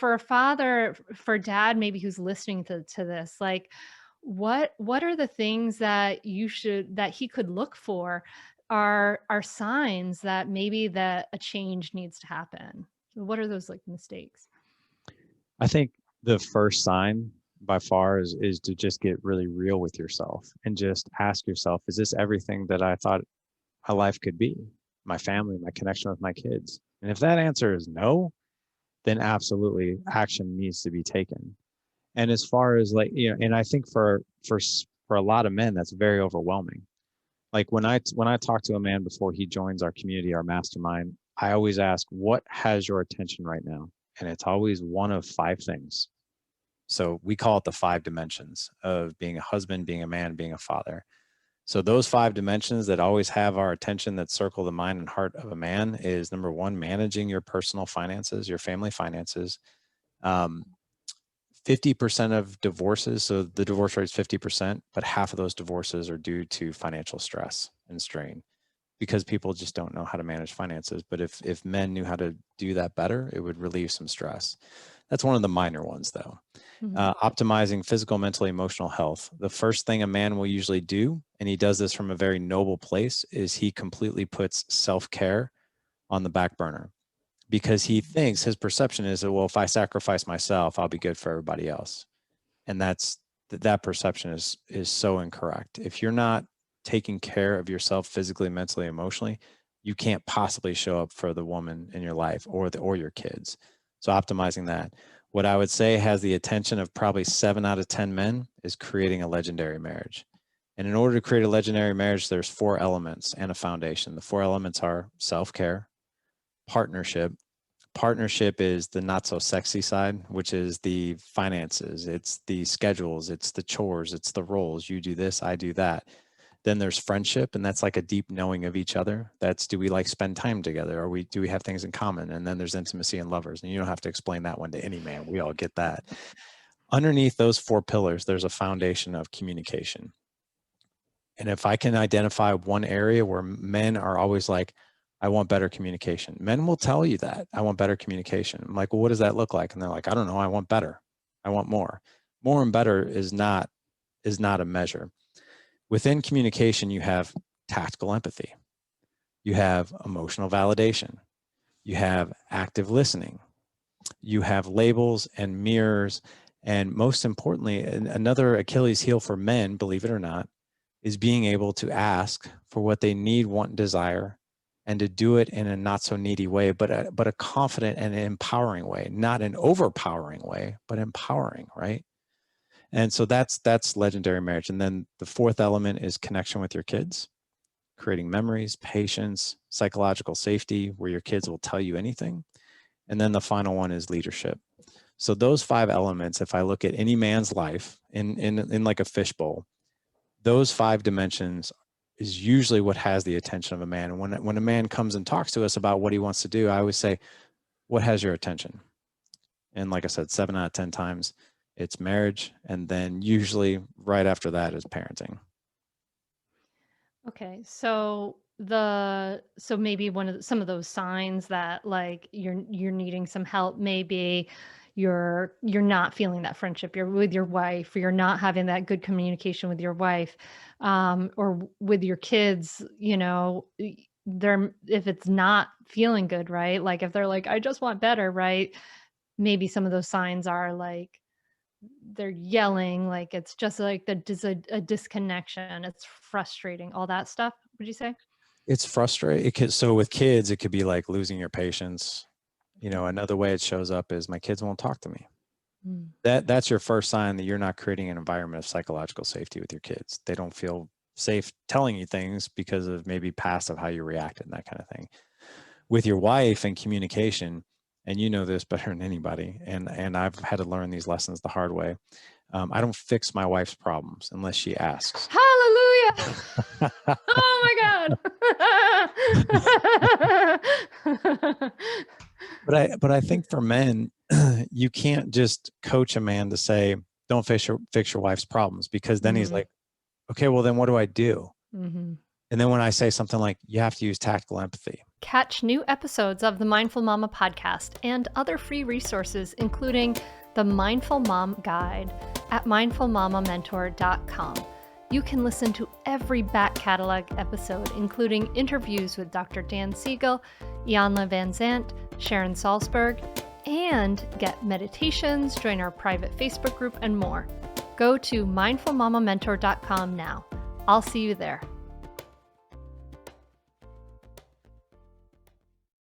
for a father, for dad, maybe who's listening to this, like, what are the things that that he could look for are signs that maybe that a change needs to happen? So what are those like mistakes? I think the first sign by far is to just get really real with yourself and just ask yourself, is this everything that I thought my life could be? My family, my connection with my kids. And if that answer is no, then absolutely action needs to be taken. And as far as like, and I think for a lot of men, that's very overwhelming. Like when I talk to a man before he joins our community, our mastermind, I always ask, what has your attention right now? And it's always one of five things. So we call it the five dimensions of being a husband, being a man, being a father. So those five dimensions that always have our attention, that circle the mind and heart of a man, is number one, managing your personal finances, your family finances. Um, 50% of divorces, so the divorce rate is 50%, but half of those divorces are due to financial stress and strain because people just don't know how to manage finances. But if men knew how to do that better, it would relieve some stress. That's one of the minor ones, though. Mhm. Optimizing physical, mental, emotional health. The first thing a man will usually do, and he does this from a very noble place, is he completely puts self-care on the back burner because he thinks his perception is that, well, if I sacrifice myself, I'll be good for everybody else. And that perception is so incorrect. If you're not taking care of yourself physically, mentally, emotionally, you can't possibly show up for the woman in your life or your kids. So optimizing that. What I would say has the attention of probably 7 out of 10 men is creating a legendary marriage. And in order to create a legendary marriage, there's 4 elements and a foundation. The 4 elements are self-care, partnership. Partnership is the not so sexy side, which is the finances, it's the schedules, it's the chores, it's the roles. You do this, I do that. Then there's friendship, and that's like a deep knowing of each other. That's, do we like spend time together? Do we have things in common? And then there's intimacy and lovers. And you don't have to explain that one to any man. We all get that. Underneath those 4 pillars, there's a foundation of communication. And if I can identify one area where men are always like, I want better communication. Men will tell you that. I want better communication. I'm like, well, what does that look like? And they're like, I don't know. I want better. I want more. More and better is not a measure. Within communication, you have tactical empathy. You have emotional validation. You have active listening. You have labels and mirrors. And most importantly, another Achilles heel for men, believe it or not, is being able to ask for what they need, want, and desire, and to do it in a not so needy way, but a confident and empowering way, not an overpowering way, but empowering, right? And so that's legendary marriage. And then the 4th element is connection with your kids, creating memories, patience, psychological safety, where your kids will tell you anything. And then the final one is leadership. So those 5 elements, if I look at any man's life in like a fishbowl, those 5 dimensions is usually what has the attention of a man. And when a man comes and talks to us about what he wants to do, I always say, what has your attention? And like I said, 7 out of 10 times it's marriage. And then usually right after that is parenting. Okay, so maybe some of those signs that like you're needing some help, maybe you're not feeling that friendship you're with your wife, or you're not having that good communication with your wife, or with your kids, they're if it's not feeling good, right? Like if they're like, I just want better, right? Maybe some of those signs are like they're yelling, like, it's just like a disconnection, it's frustrating, all that stuff, would you say? It's frustrating. So with kids, it could be like losing your patience. Another way it shows up is my kids won't talk to me. Mm. That's your first sign that you're not creating an environment of psychological safety with your kids. They don't feel safe telling you things because of maybe past of how you reacted and that kind of thing. With your wife and communication, and you know this better than anybody, and I've had to learn these lessons the hard way. I don't fix my wife's problems unless she asks. Hallelujah! Oh my god. But I think for men, you can't just coach a man to say, don't fix your wife's problems, because then he's Mhm, like, okay, well then what do I do? mhm. And then when I say something like, you have to use tactical empathy. Catch new episodes of the Mindful Mama podcast and other free resources, including the Mindful Mom Guide at mindfulmamamentor.com. You can listen to every back catalog episode, including interviews with Dr. Dan Siegel, Ianla Van Zant, Sharon Salzberg, and get meditations, join our private Facebook group, and more. Go to mindfulmamamentor.com now. I'll see you there.